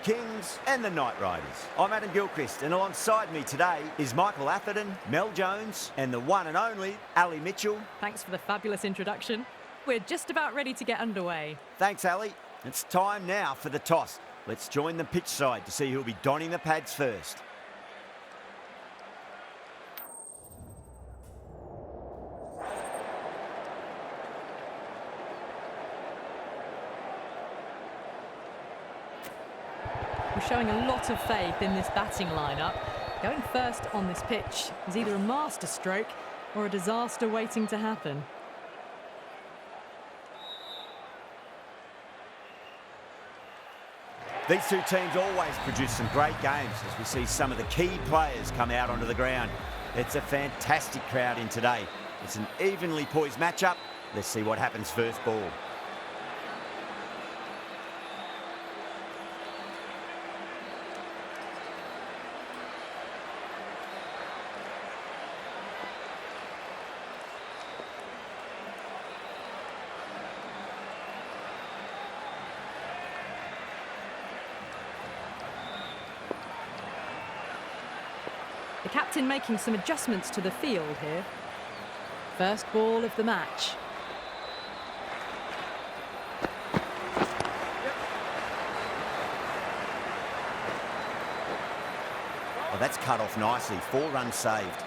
Kings and the Knight Riders. I'm Adam Gilchrist, and alongside me today is Michael Atherton, Mel Jones, and the one and only Ali Mitchell. Thanks for the fabulous introduction. We're just about ready to get underway. Thanks, Ali. It's time now for the toss. Let's join the pitch side to see who'll be donning the pads first. We're showing a lot of faith in this batting lineup. Going first on this pitch is either a masterstroke or a disaster waiting to happen. These two teams always produce some great games as we see some of the key players come out onto the ground. It's a fantastic crowd in today. It's an evenly poised matchup. Let's see what happens first ball. The captain making some adjustments to the field here. First ball of the match. Oh, that's cut off nicely. 4 runs saved.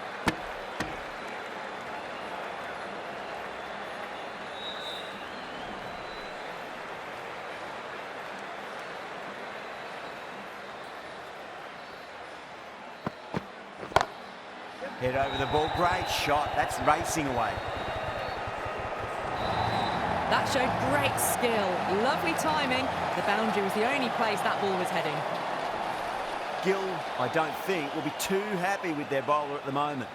Head over the ball, great shot, that's racing away. That showed great skill, lovely timing. The boundary was the only place that ball was heading. Gill, I don't think, will be too happy with their bowler at the moment.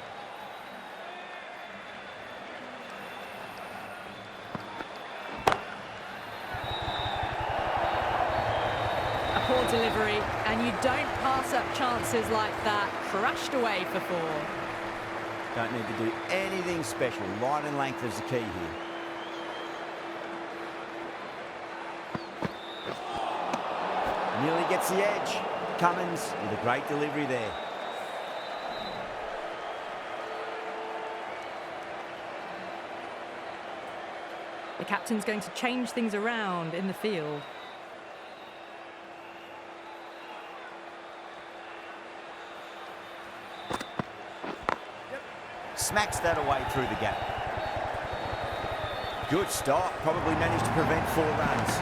A poor delivery, and you don't pass up chances like that. Crashed away for 4. Don't need to do anything special. Line and length is the key here. Nearly gets the edge. Cummins with a great delivery there. The captain's going to change things around in the field. Smacks that away through the gap. Good start, probably managed to prevent 4 runs.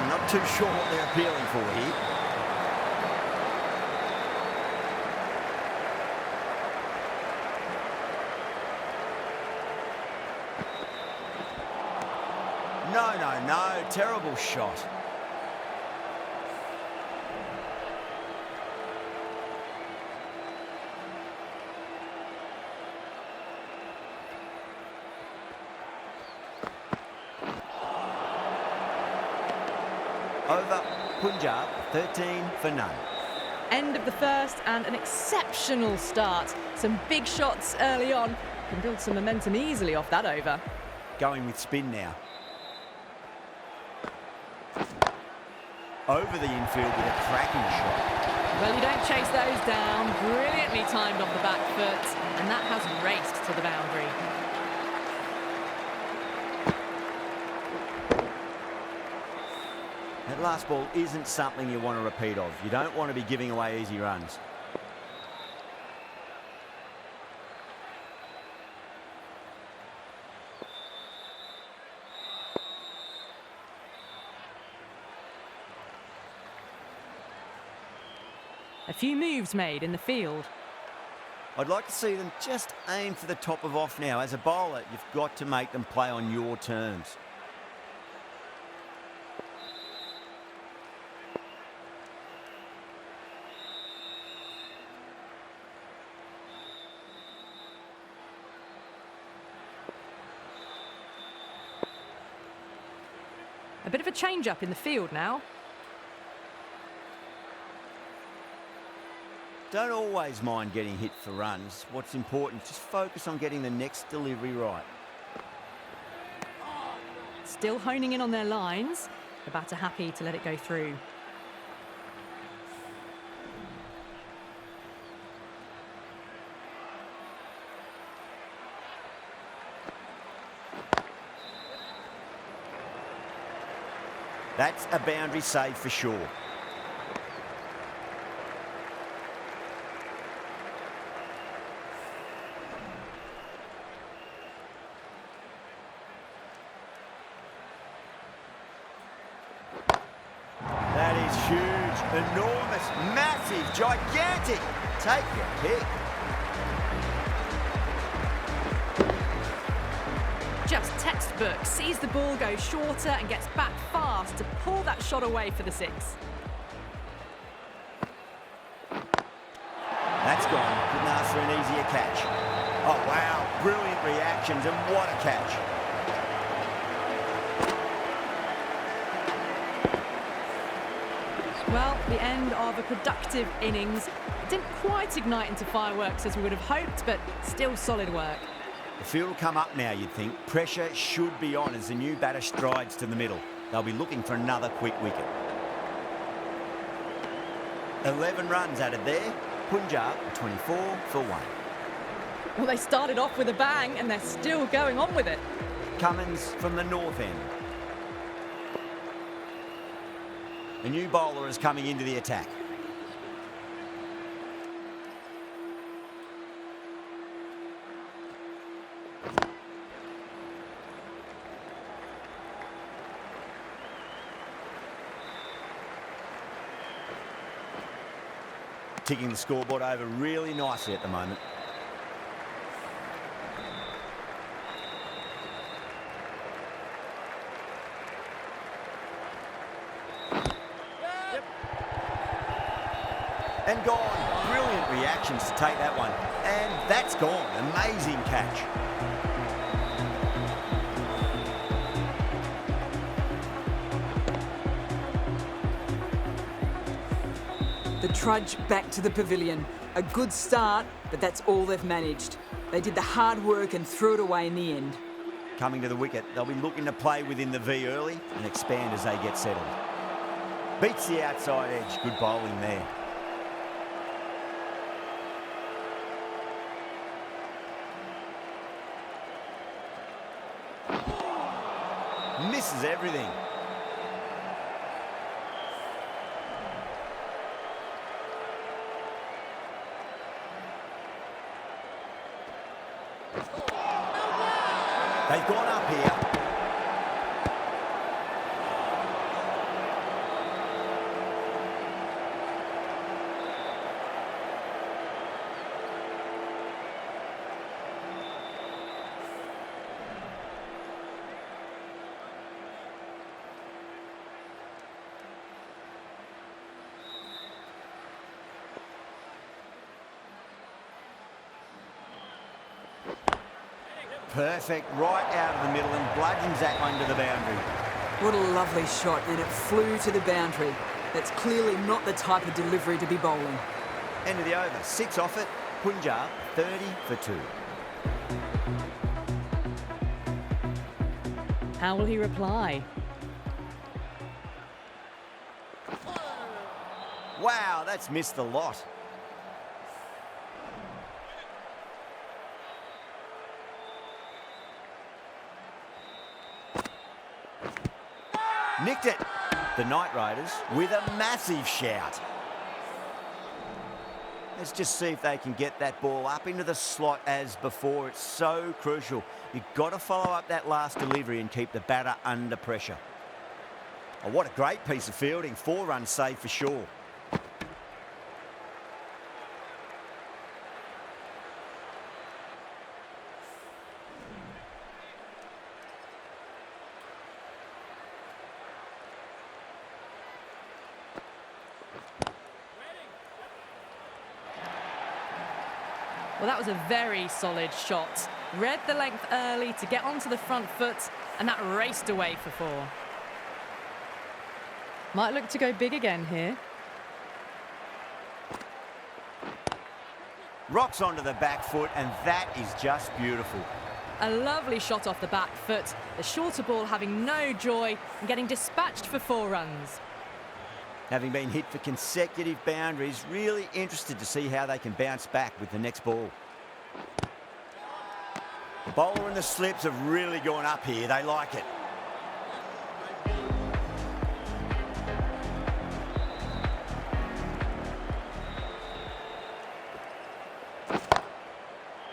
Not too sure what they're appealing for here. No, terrible shot. Over Punjab, 13 for none. End of the first and an exceptional start. Some big shots early on. Can build some momentum easily off that over. Going with spin now. Over the infield with a cracking shot. Well, you don't chase those down. Brilliantly timed off the back foot, and that has raced to the boundary. That last ball isn't something you want to repeat of. You don't want to be giving away easy runs. A few moves made in the field. I'd like to see them just aim for the top of off now. As a bowler, you've got to make them play on your terms. A bit of a change-up in the field now. Don't always mind getting hit for runs. What's important is just focus on getting the next delivery right. Still honing in on their lines. The batter happy to let it go through. That's a boundary save for sure. That is huge, enormous, massive, gigantic. Take your pick. Just textbook, sees the ball go shorter and gets back fast to pull that shot away for the six. That's gone. Couldn't ask for an easier catch. Oh, wow. Brilliant reactions, and what a catch. Well, the end of a productive innings. It didn't quite ignite into fireworks as we would have hoped, but still solid work. The field will come up now, you'd think. Pressure should be on as the new batter strides to the middle. They'll be looking for another quick wicket. 11 runs added there. Punjab 24 for 1. Well, they started off with a bang and they're still going on with it. Cummins from the north end. A new bowler is coming into the attack. Ticking the scoreboard over really nicely at the moment. And gone. Brilliant reactions to take that one. And that's gone. Amazing catch. The trudge back to the pavilion. A good start, but that's all they've managed. They did the hard work and threw it away in the end. Coming to the wicket, they'll be looking to play within the V early and expand as they get settled. Beats the outside edge. Good bowling there. Misses everything. They've gone up here. Perfect, right out of the middle and bludgeons that one to the boundary. What a lovely shot, and it flew to the boundary. That's clearly not the type of delivery to be bowling. End of the over, 6 off it. Punjab 30 for 2. How will he reply? Wow, that's missed the lot. Nicked it. The Knight Riders with a massive shout. Let's just see if they can get that ball up into the slot as before. It's so crucial. You've got to follow up that last delivery and keep the batter under pressure. Oh, what a great piece of fielding. 4 runs saved for sure. Well, that was a very solid shot. Read the length early to get onto the front foot, and that raced away for 4. Might look to go big again here. Rocks onto the back foot, and that is just beautiful. A lovely shot off the back foot. The shorter ball having no joy and getting dispatched for 4 runs. Having been hit for consecutive boundaries, really interested to see how they can bounce back with the next ball. The bowler and the slips have really gone up here. They like it.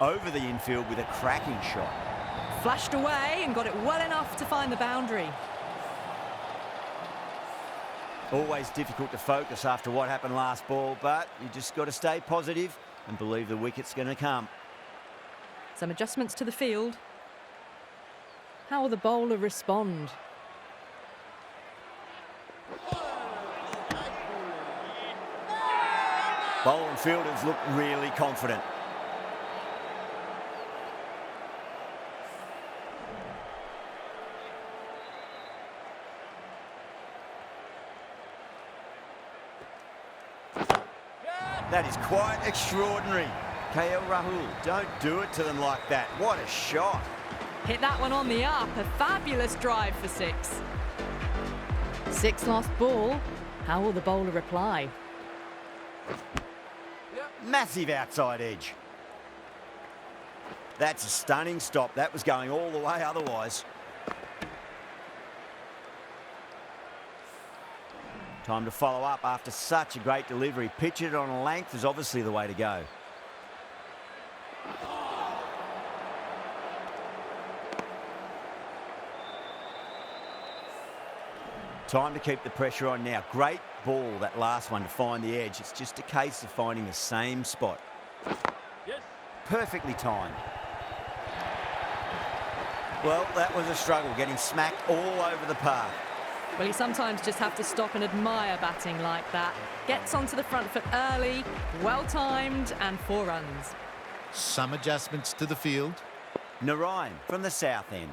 over the infield with a cracking shot. Flashed away and got it well enough to find the boundary. Always difficult to focus after what happened last ball, but you just got to stay positive and believe the wicket's going to come. Some adjustments to the field. How will the bowler respond? Bowler and fielders look really confident. That is quite extraordinary. KL Rahul, don't do it to them like that. What a shot. Hit that one on the up. A fabulous drive for 6. 6 lost ball. How will the bowler reply? Massive outside edge. That's a stunning stop. That was going all the way otherwise. Time to follow up after such a great delivery. Pitch it on a length is obviously the way to go. Time to keep the pressure on now. Great ball, that last one, to find the edge. It's just a case of finding the same spot. Yes. Perfectly timed. Well, that was a struggle, getting smacked all over the park. Well, you sometimes just have to stop and admire batting like that. Gets onto the front foot early, well-timed, and 4 runs. Some adjustments to the field. Narayan from the south end.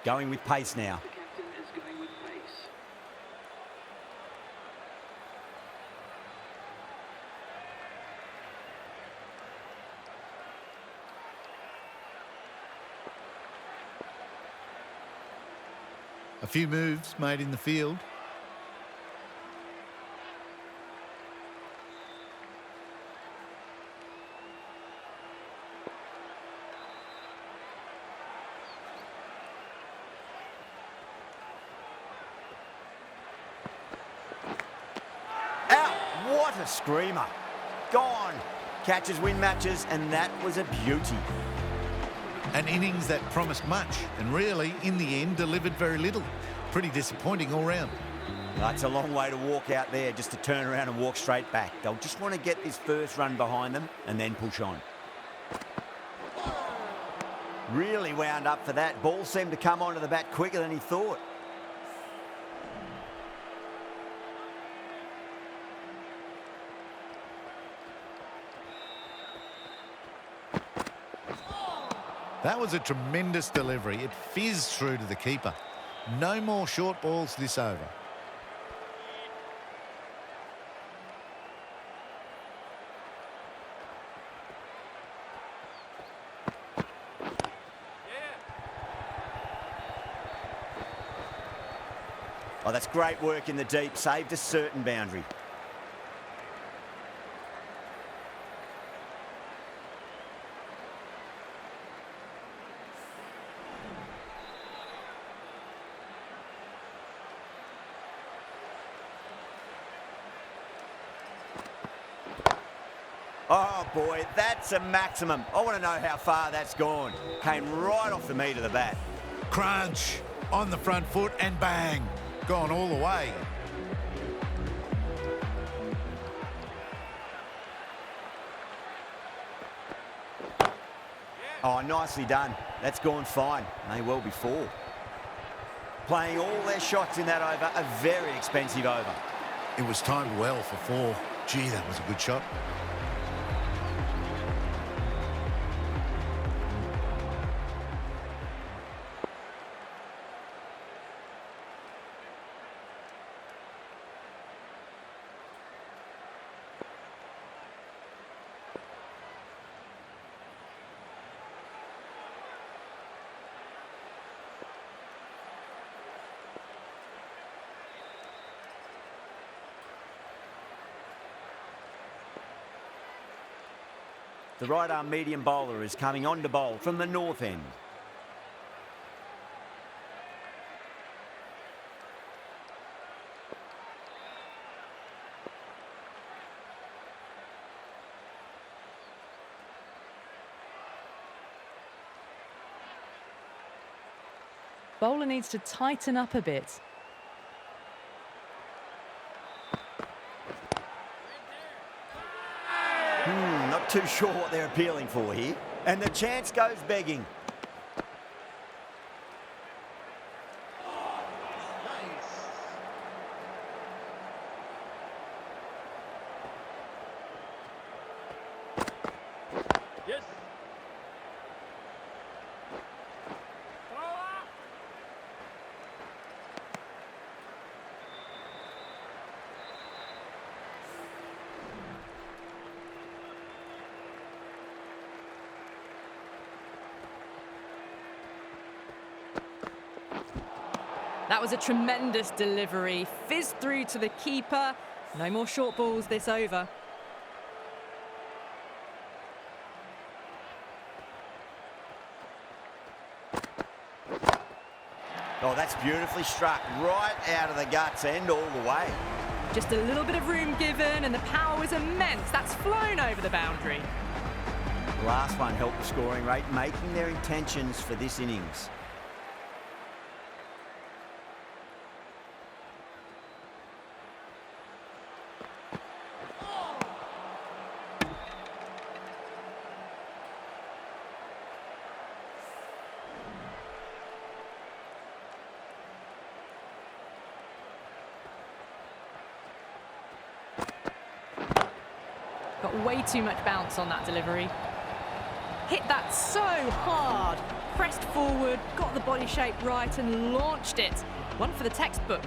Going with pace now. The captain is going with pace. A few moves made in the field. What a screamer. Gone. Catches win matches, and that was a beauty. An innings that promised much and really, in the end, delivered very little. Pretty disappointing all round. That's a long way to walk out there just to turn around and walk straight back. They'll just want to get this first run behind them and then push on. Really wound up for that. Ball seemed to come onto the bat quicker than he thought. That was a tremendous delivery. It fizzed through to the keeper. No more short balls this over. Oh, that's great work in the deep. Saved a certain boundary. Oh, boy, that's a maximum. I want to know how far that's gone. Came right off the meat of the bat. Crunch on the front foot and bang. Gone all the way. Oh, nicely done. That's gone fine. May well be 4. Playing all their shots in that over, a very expensive over. It was timed well for 4. Gee, that was a good shot. The right-arm medium bowler is coming on to bowl from the north end. bowler needs to tighten up a bit. Not too sure what they're appealing for here. And the chance goes begging. That was a tremendous delivery. Fizzed through to the keeper. No more short balls this over. Oh, that's beautifully struck. Right out of the guts and all the way. Just a little bit of room given and the power was immense. That's flown over the boundary. The last one helped the scoring rate, making their intentions for this innings. Got way too much bounce on that delivery. Hit that so hard. Pressed forward, got the body shape right and launched it. One for the textbook.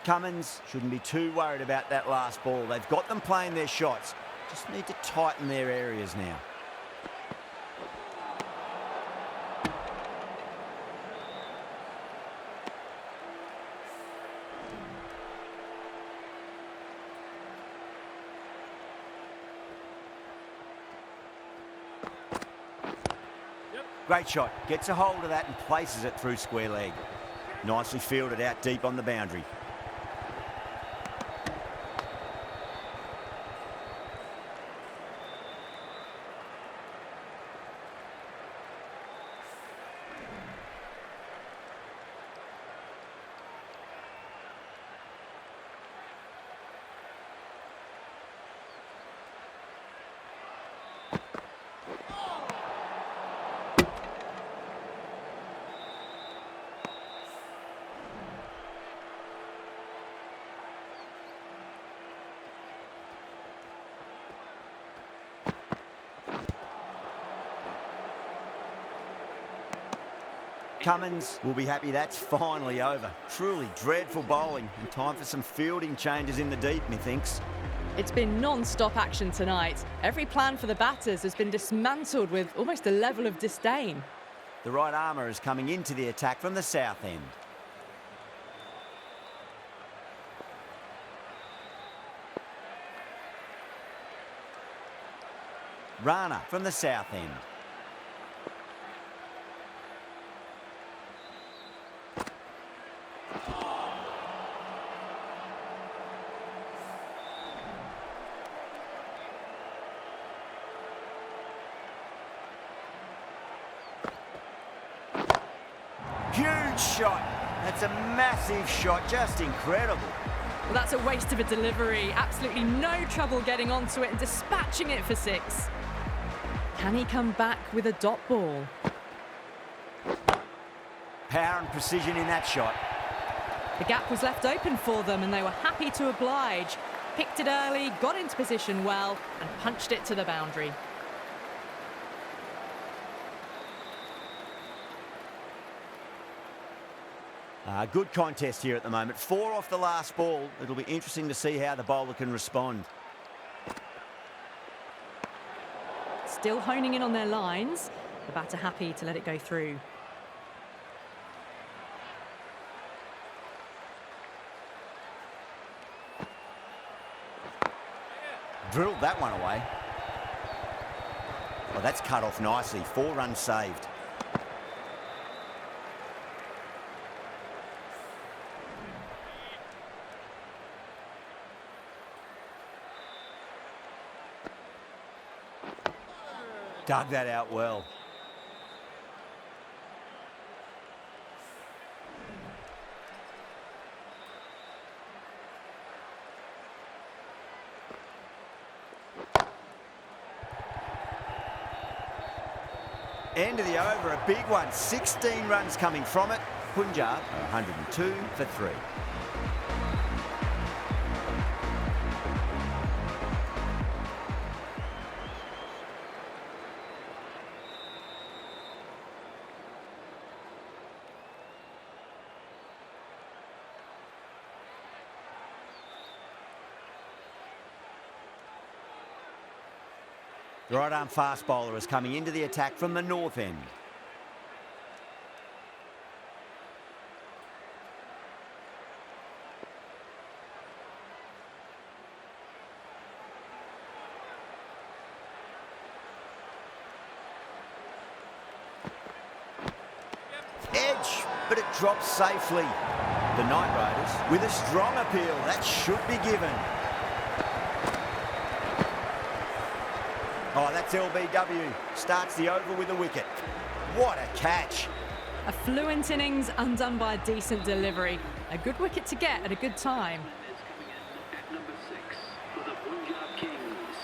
Cummins shouldn't be too worried about that last ball. They've got them playing their shots. Just need to tighten their areas now. Great shot. Gets a hold of that and places it through square leg. Nicely fielded out deep on the boundary. Cummins will be happy that's finally over. Truly dreadful bowling and time for some fielding changes in the deep, methinks. It's been non-stop action tonight. Every plan for the batters has been dismantled with almost a level of disdain. The right armour is coming into the attack from the south end. Rana from the south end. Huge shot. That's a massive shot, just incredible. Well, that's a waste of a delivery. Absolutely no trouble getting onto it and dispatching it for six. Can he come back with a dot ball? Power and precision in that shot. The gap was left open for them and they were happy to oblige. Picked it early, got into position well and punched it to the boundary. Good contest here at the moment. 4 off the last ball. It'll be interesting to see how the bowler can respond. Still honing in on their lines. The batter happy to let it go through. Drilled that one away. Oh, that's cut off nicely. 4 runs saved. Dug that out well. End of the over, a big one. 16 runs coming from it. Punjab are 102 for 3. The right-arm fast bowler is coming into the attack from the north end. Edge, but it drops safely. The Knight Riders with a strong appeal. That should be given. Oh, that's LBW. Starts the over with a wicket. What a catch. A fluent innings undone by a decent delivery. A good wicket to get at a good time. Is coming in at number 6 for the Punjab Kings.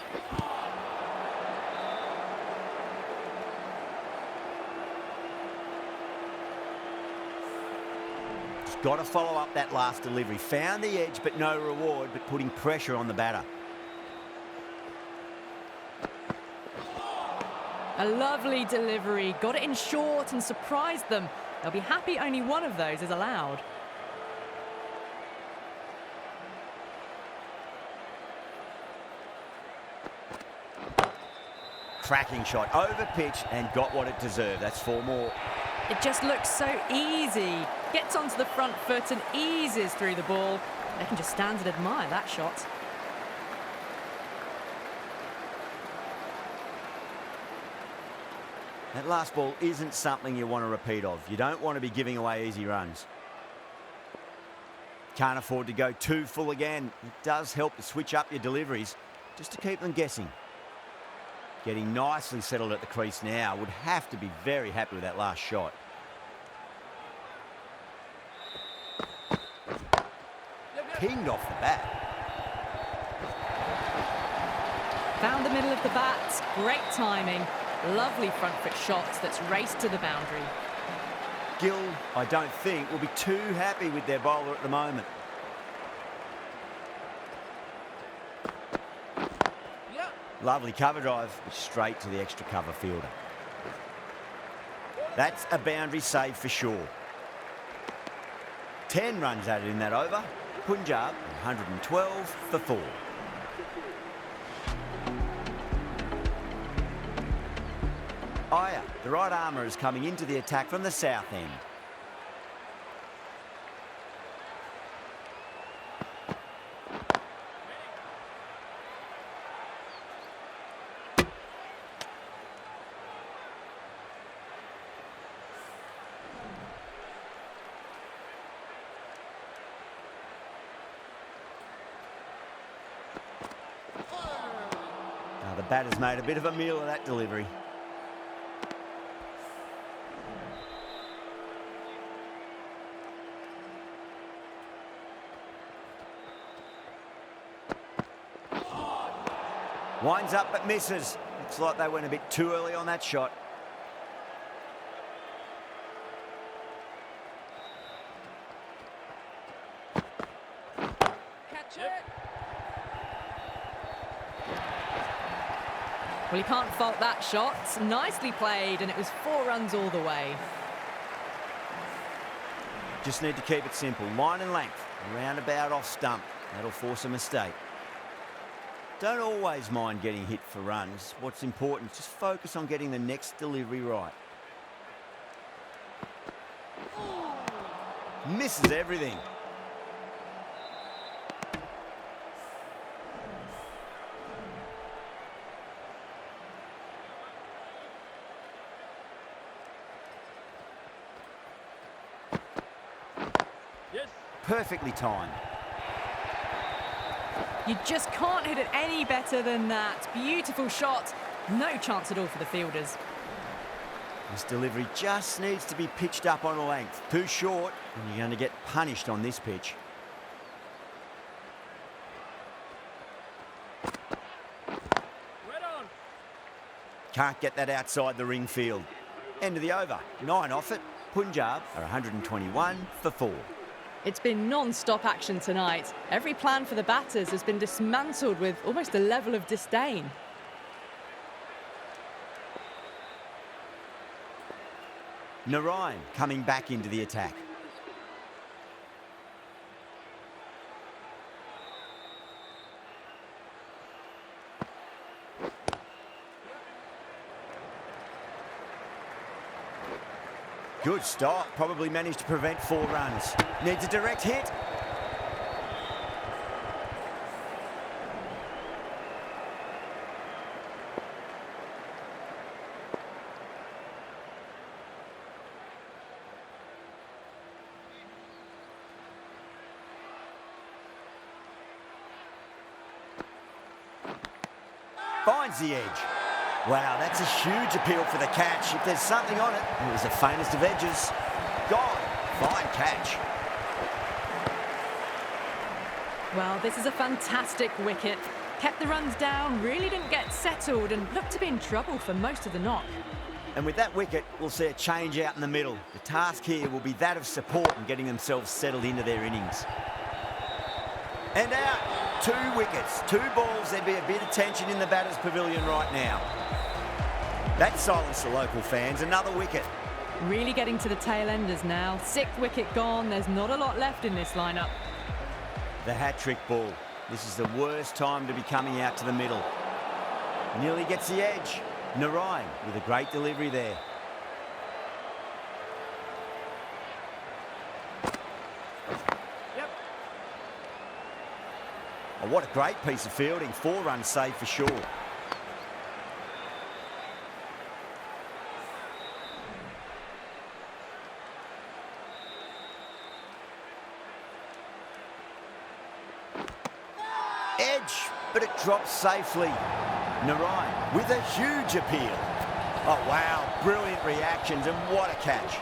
Just got to follow up that last delivery. Found the edge, but no reward, but putting pressure on the batter. A lovely delivery. Got it in short and surprised them. They'll be happy only one of those is allowed. Cracking shot, over pitch and got what it deserved. That's 4 more. It just looks so easy. Gets onto the front foot and eases through the ball. They can just stand and admire that shot. That last ball isn't something you want to repeat of. You don't want to be giving away easy runs. Can't afford to go too full again. It does help to switch up your deliveries just to keep them guessing. Getting nicely settled at the crease now. Would have to be very happy with that last shot. Pinged off the bat. Found the middle of the bat. Great timing. Lovely front foot shots that's raced to the boundary. Gill, I don't think, will be too happy with their bowler at the moment. Lovely cover drive, straight to the extra cover fielder. That's a boundary save for sure. 10 runs added in that over. Punjab, 112 for 4. Iyer, the right armour, is coming into the attack from the south end. Now the batter's made a bit of a meal of that delivery. Winds up but misses. Looks like they went a bit too early on that shot. Catch it. Well, you can't fault that shot. Nicely played, and it was 4 runs all the way. Just need to keep it simple. Line and length. Roundabout off stump. That'll force a mistake. Don't always mind getting hit for runs. What's important is just focus on getting the next delivery right. Misses everything. Yes. Perfectly timed. You just can't hit it any better than that. Beautiful shot. No chance at all for the fielders. This delivery just needs to be pitched up on a length. Too short, and you're going to get punished on this pitch. Right on. Can't get that outside the ring field. End of the over. 9 off it. Punjab are 121 for 4. It's been non-stop action tonight. Every plan for the batters has been dismantled with almost a level of disdain. Narayan coming back into the attack. Good stop, probably managed to prevent 4 runs. Needs a direct hit. Finds the edge. Wow, that's a huge appeal for the catch. If there's something on it, it was the faintest of edges. Gone. Fine catch. Well, this is a fantastic wicket. Kept the runs down, really didn't get settled and looked to be in trouble for most of the knock. And with that wicket, we'll see a change out in the middle. The task here will be that of support and getting themselves settled into their innings. And out. 2 wickets, 2 balls. There'd be a bit of tension in the batter's pavilion right now. That silenced the local fans. Another wicket. Really getting to the tail enders now. 6th wicket gone. There's not a lot left in this lineup. The hat-trick ball. This is the worst time to be coming out to the middle. Nearly gets the edge. Narayan with a great delivery there. Oh, what a great piece of fielding. 4 runs saved for sure. Edge, but it drops safely. Narayan with a huge appeal. Oh, wow, brilliant reactions and what a catch.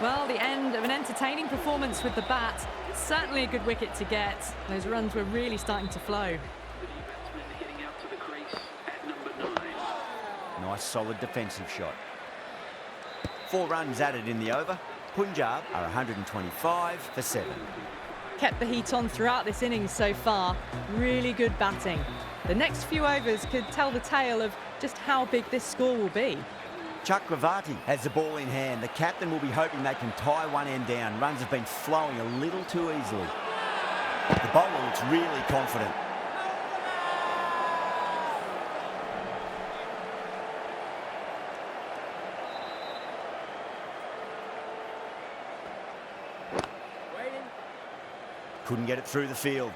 Well, the end of an entertaining performance with the bat. Certainly a good wicket to get. Those runs were really starting to flow. The new batsman heading out to the crease at number 9. Nice solid defensive shot. 4 runs added in the over. Punjab are 125 for 7. Kept the heat on throughout this innings so far. Really good batting. The next few overs could tell the tale of just how big this score will be. Chakravarti has the ball in hand. The captain will be hoping they can tie one end down. Runs have been flowing a little too easily. The bowler looks really confident. Couldn't get it through the field.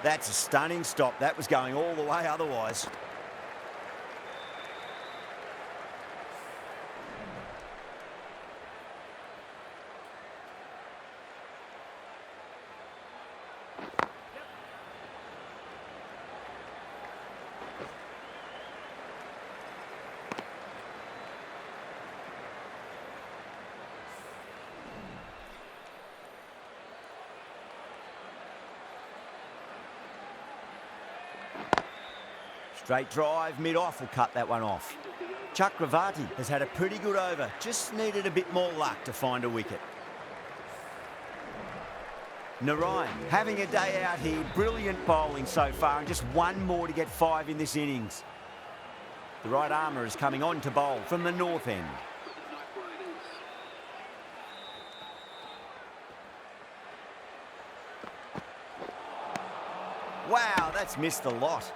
That's a stunning stop. That was going all the way otherwise. Straight drive, mid-off will cut that one off. Chakravarti has had a pretty good over, just needed a bit more luck to find a wicket. Narayan having a day out here, brilliant bowling so far, and just 1 more to get 5 in this innings. The right armour is coming on to bowl from the north end. Wow, that's missed a lot.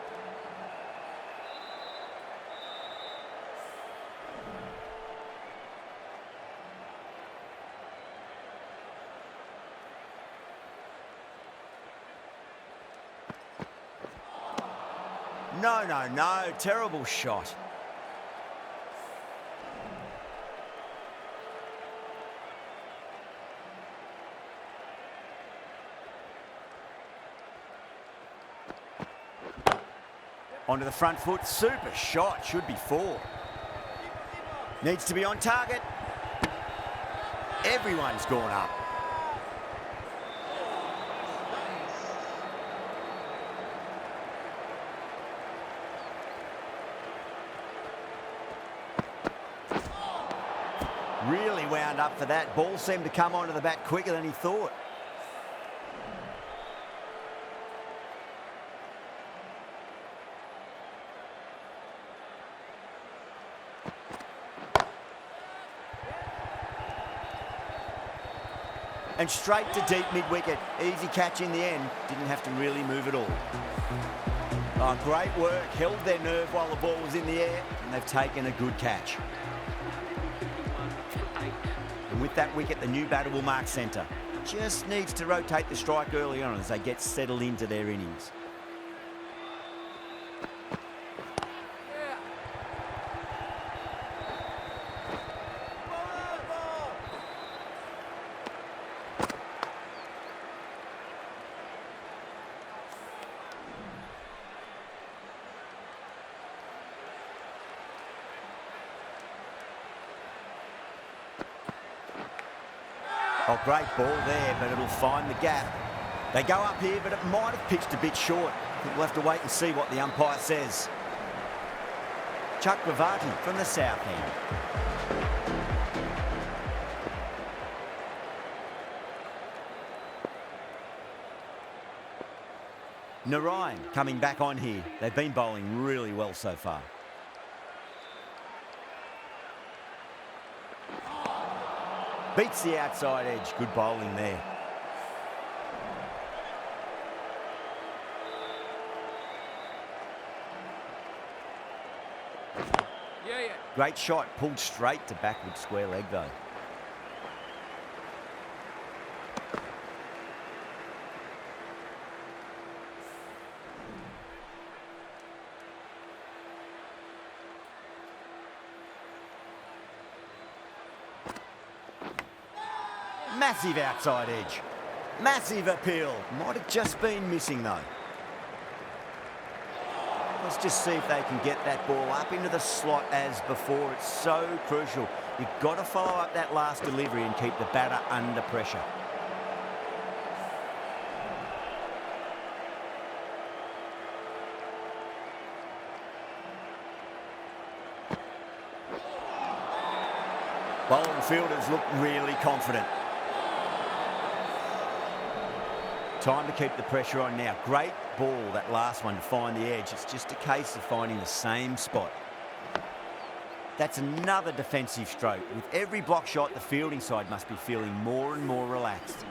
No, no, no. Terrible shot. Onto the front foot. Super shot. Should be 4. Needs to be on target. Everyone's gone up. Really wound up for that. Ball seemed to come onto the bat quicker than he thought. And straight to deep mid-wicket. Easy catch in the end. Didn't have to really move at all. Oh, great work. Held their nerve while the ball was in the air, and they've taken a good catch. And with that wicket, the new batter will mark centre. Just needs to rotate the strike early on as they get settled into their innings. Oh, great ball there, but it'll find the gap. They go up here, but it might have pitched a bit short. I think we'll have to wait and see what the umpire says. Chakravarti from the south end. Narayan coming back on here. They've been bowling really well so far. Beats the outside edge. Good bowling there. Great shot. Pulled straight to backward square leg though. Massive outside edge. Massive appeal. Might have just been missing though. Let's just see if they can get that ball up into the slot as before. It's so crucial. You've got to follow up that last delivery and keep the batter under pressure. Bowling fielders look really confident. Time to keep the pressure on now. Great ball, that last one, to find the edge. It's just a case of finding the same spot. That's another defensive stroke. With every block shot, the fielding side must be feeling more and more relaxed.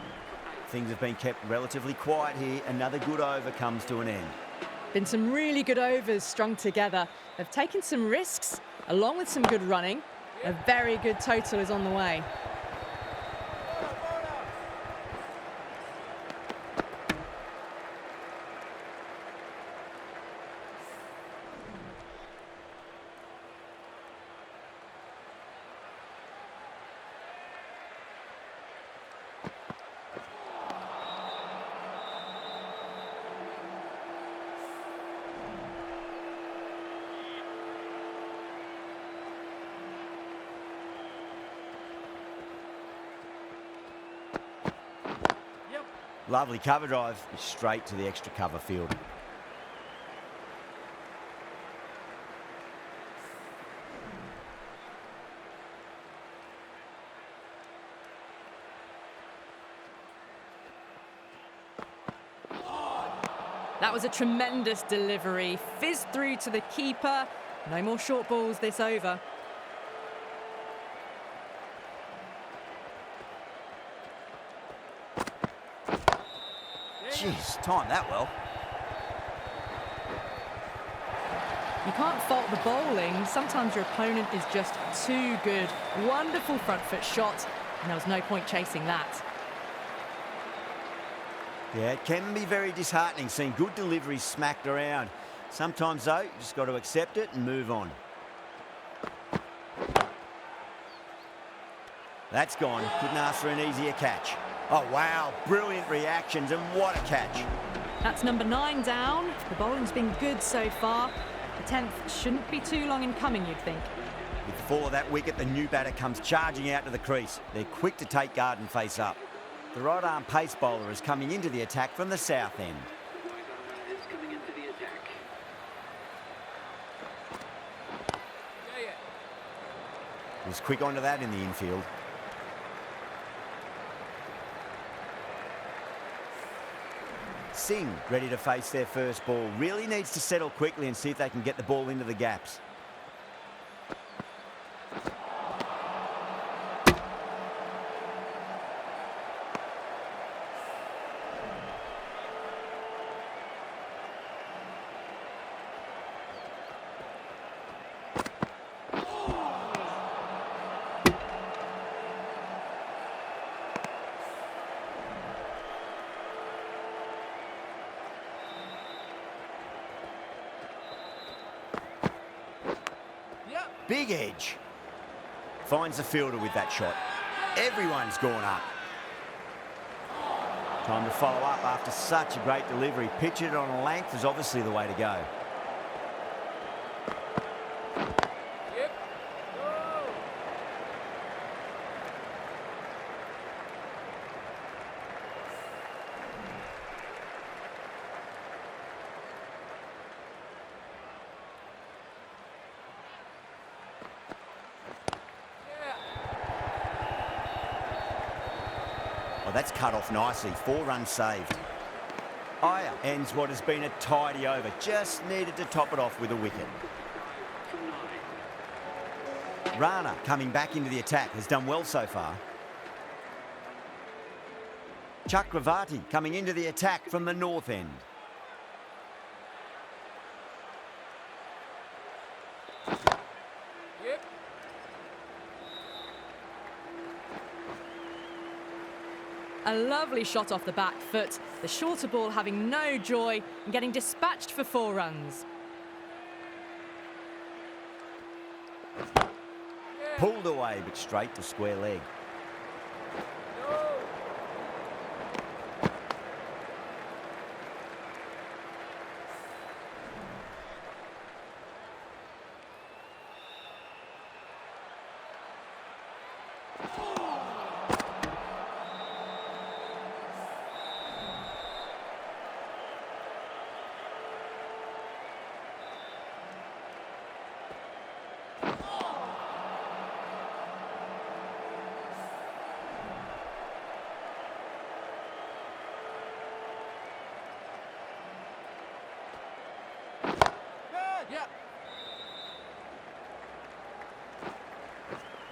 Things have been kept relatively quiet here. Another good over comes to an end. Been some really good overs strung together. They've taken some risks, along with some good running. A very good total is on the way. Lovely cover drive, straight to the extra cover field. That was a tremendous delivery. Fizzed through to the keeper. No more short balls this over. Jeez, timed that well. You can't fault the bowling. Sometimes your opponent is just too good. Wonderful front foot shot, and there was no point chasing that. Yeah, it can be very disheartening seeing good deliveries smacked around. Sometimes, though, you just got to accept it and move on. That's gone. Couldn't ask for an easier catch. Oh, wow. Brilliant reactions, and what a catch. That's number 9 down. The bowling's been good so far. The 10th shouldn't be too long in coming, you'd think. With the fall of that wicket, the new batter comes charging out to the crease. They're quick to take guard and face up. The right-arm pace bowler is coming into the attack from the south end. The right armer is coming into the attack. Was quick onto that in the infield. Singh ready to face their first ball. Really needs to settle quickly and see if they can get the ball into the gaps. Big edge. Finds the fielder with that shot. Everyone's gone up. Time to follow up after such a great delivery. Pitch it on a length is obviously the way to go. Oh, that's cut off nicely. 4 runs saved. Iyer ends what has been a tidy over. Just needed to top it off with a wicket. Rana coming back into the attack has done well so far. Chakravarti coming into the attack from the north end. A lovely shot off the back foot. The shorter ball having no joy and getting dispatched for 4 runs. Pulled away, but straight to square leg.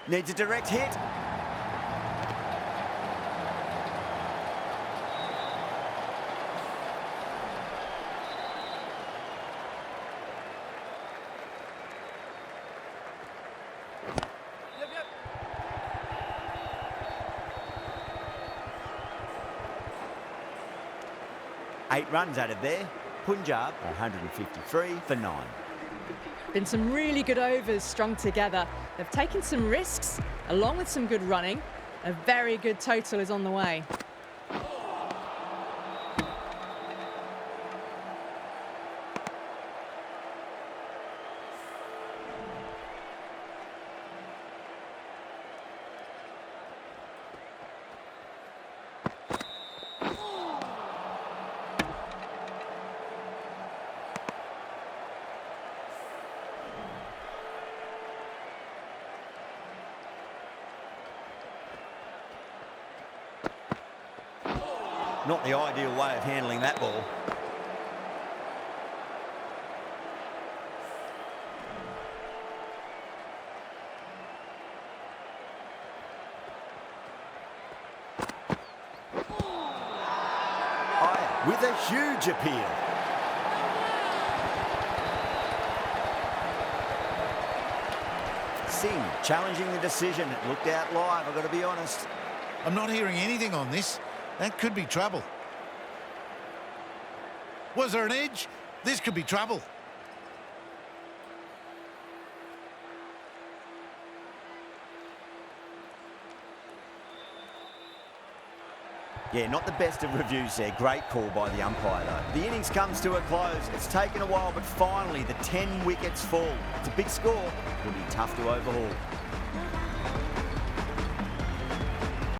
Needs a direct hit. Eight runs added there. Punjab 153 for 9. Been some really good overs strung together. They've taken some risks, along with some good running. A very good total is on the way. Not the ideal way of handling that ball. Iyer with a huge appeal. Singh challenging the decision. It looked out live, I've got to be honest. I'm not hearing anything on this. That could be trouble. Was there an edge? This could be trouble. Yeah, not the best of reviews there. Great call by the umpire, though. The innings comes to a close. It's taken a while, but finally the 10 wickets fall. It's a big score. It'll be tough to overhaul.